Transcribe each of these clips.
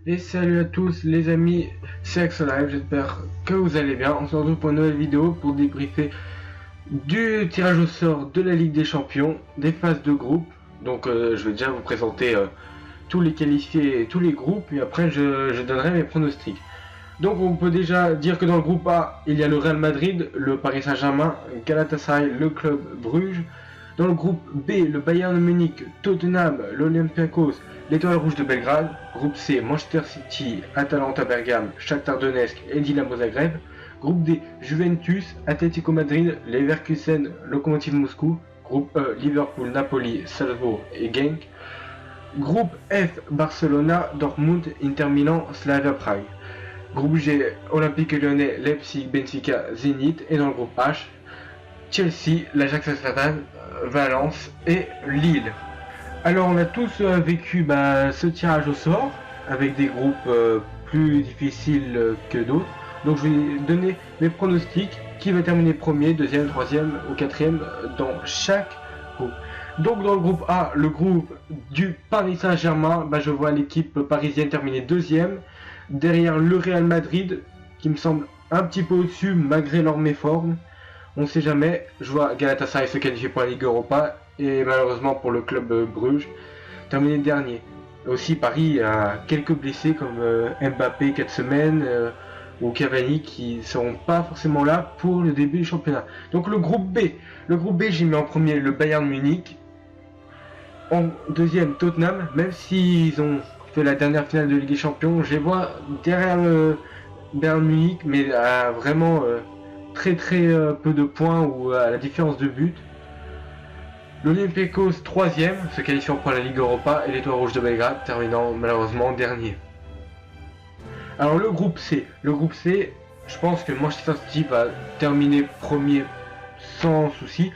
Et salut à tous les amis, c'est Axel Live, j'espère que vous allez bien. On se retrouve pour une nouvelle vidéo pour débriefer du tirage au sort de la Ligue des Champions, des phases de groupe. Donc je vais déjà vous présenter tous les qualifiés et tous les groupes et après je donnerai mes pronostics. Donc on peut déjà dire que dans le groupe A, il y a le Real Madrid, le Paris Saint-Germain, Galatasaray, le Club Bruges. Dans le groupe B, le Bayern Munich, Tottenham, l'Olympiakos, l'Étoile Rouge de Belgrade. Groupe C, Manchester City, Atalanta Bergame, Shakhtar Donetsk et Dinamo Zagreb. Groupe D, Juventus, Atlético Madrid, Leverkusen, Lokomotiv Moscou. Groupe E, Liverpool, Napoli, Salzbourg et Genk. Groupe F, Barcelona, Dortmund, Inter Milan, Slavia Prague. Groupe G, Olympique Lyonnais, Leipzig, Benfica, Zénith. Et dans le groupe H, Chelsea, l'Ajax Amsterdam, Valence et Lille. Alors on a tous vécu ce tirage au sort avec des groupes plus difficiles que d'autres. Donc je vais donner mes pronostics, qui va terminer premier, deuxième, troisième ou quatrième dans chaque groupe. Donc dans le groupe A, le groupe du Paris Saint-Germain, je vois l'équipe parisienne terminer deuxième. Derrière le Real Madrid, qui me semble un petit peu au-dessus malgré leur méforme. On sait jamais, je vois Galatasaray se qualifier pour la Ligue Europa et malheureusement pour le club Bruges, terminer dernier. Aussi Paris a quelques blessés comme Mbappé 4 semaines ou Cavani qui ne seront pas forcément là pour le début du championnat. Donc le groupe B j'ai mis en premier le Bayern Munich, en deuxième Tottenham, même s'ils ont fait la dernière finale de Ligue des Champions, je les vois derrière le Bayern Munich mais vraiment très peu de points ou à la différence de but. L'Olympiakos 3ème, se qualifiant pour la Ligue Europa, et l'Étoile Rouge de Belgrade terminant malheureusement dernier. Alors le groupe C, je pense que Manchester City va terminer premier sans souci.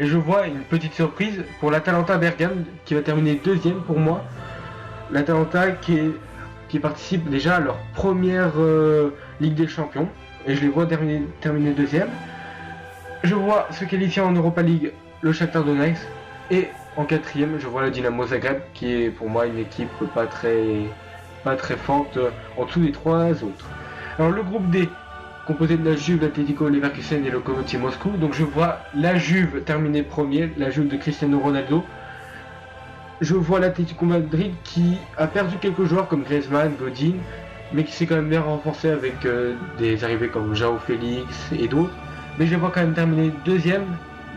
Et je vois une petite surprise pour l'Atalanta Bergame qui va terminer deuxième pour moi. L'Atalanta qui participe déjà à leur première Ligue des Champions. Et je les vois terminer deuxième. Je vois se qualifier en Europa League le Shakhtar Donetsk. Et en quatrième, je vois le Dinamo Zagreb qui est pour moi une équipe pas très forte en dessous des trois autres. Alors le groupe D, composé de la Juve, l'Atlético, Leverkusen et le Lokomotiv Moscou. Donc je vois la Juve terminer premier, la Juve de Cristiano Ronaldo. Je vois l'Atlético Madrid qui a perdu quelques joueurs comme Griezmann, Godin, mais qui s'est quand même bien renforcé avec des arrivées comme João Félix et d'autres. Mais je les vois quand même terminer deuxième,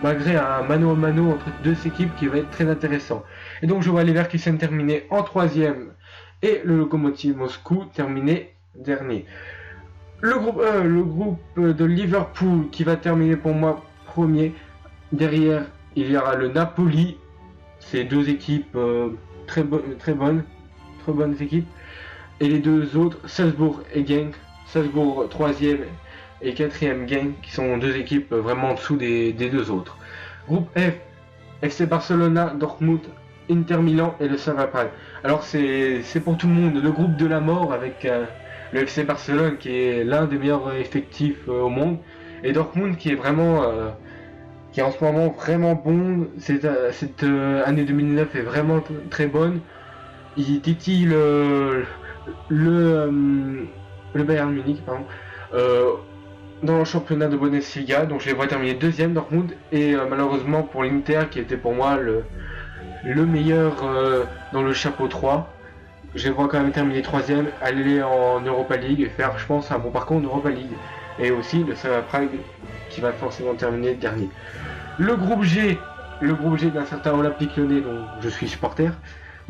malgré un mano à mano entre deux équipes qui va être très intéressant. Et donc je vois Leverkusen terminer en troisième et le Lokomotiv Moscou terminer dernier. Le groupe E, le groupe de Liverpool qui va terminer pour moi premier. Derrière, il y aura le Napoli. C'est deux équipes très bonnes équipes. Et les deux autres, Salzbourg et Genk. Salzbourg 3ème et 4ème Genk, qui sont deux équipes vraiment en dessous des deux autres. Groupe F, FC Barcelona, Dortmund, Inter Milan et le Slavia Prague. Alors c'est pour tout le monde, le groupe de la mort avec le FC Barcelone qui est l'un des meilleurs effectifs au monde. Et Dortmund qui est vraiment... qui est en ce moment vraiment bon. Cette année 2009 est vraiment très bonne. Il titille le Bayern Munich dans le championnat de Bundesliga, donc je les vois terminer deuxième Dortmund et malheureusement pour l'Inter qui était pour moi le meilleur dans le chapeau 3, je les vois quand même terminer troisième, aller en Europa League et faire je pense un bon parcours en Europa League, et aussi le Slavia Prague qui va forcément terminer dernier. Le groupe G d'un certain Olympique Lyonnais dont je suis supporter.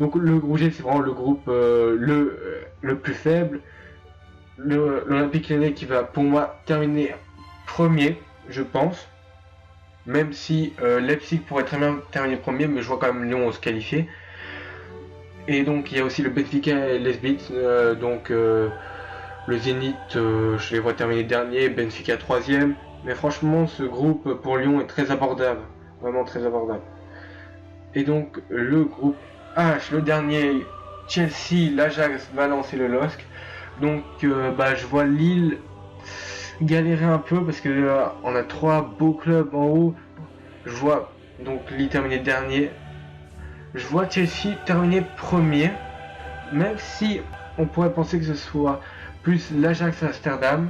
Donc le groupe G c'est vraiment le groupe le plus faible. L'Olympique Lyonnais qui va pour moi terminer premier, je pense. Même si Leipzig pourrait très bien terminer premier, mais je vois quand même Lyon se qualifier. Et donc il y a aussi le Benfica et l'Esbit, donc le Zénith, je les vois terminer dernier, Benfica 3ème. Mais franchement ce groupe pour Lyon est très abordable, vraiment très abordable. Et donc le groupe H, le dernier, Chelsea, l'Ajax, Valence et le LOSC. Donc je vois Lille galérer un peu parce que on a trois beaux clubs en haut. Je vois donc Lille terminer dernier. Je vois Chelsea terminer premier, même si on pourrait penser que ce soit plus l'Ajax Amsterdam.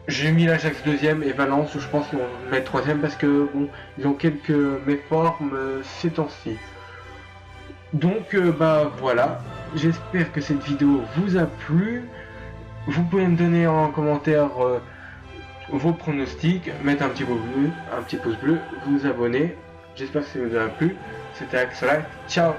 J'ai mis l'Ajax deuxième et Valence, je pense qu'ils vont mettre troisième parce que bon, ils ont quelques méformes ces temps-ci. Donc bah voilà, j'espère que cette vidéo vous a plu. Vous pouvez me donner en commentaire vos pronostics, mettre un petit pouce bleu, vous abonner. J'espère que ça vous a plu. C'était Axolite, ciao.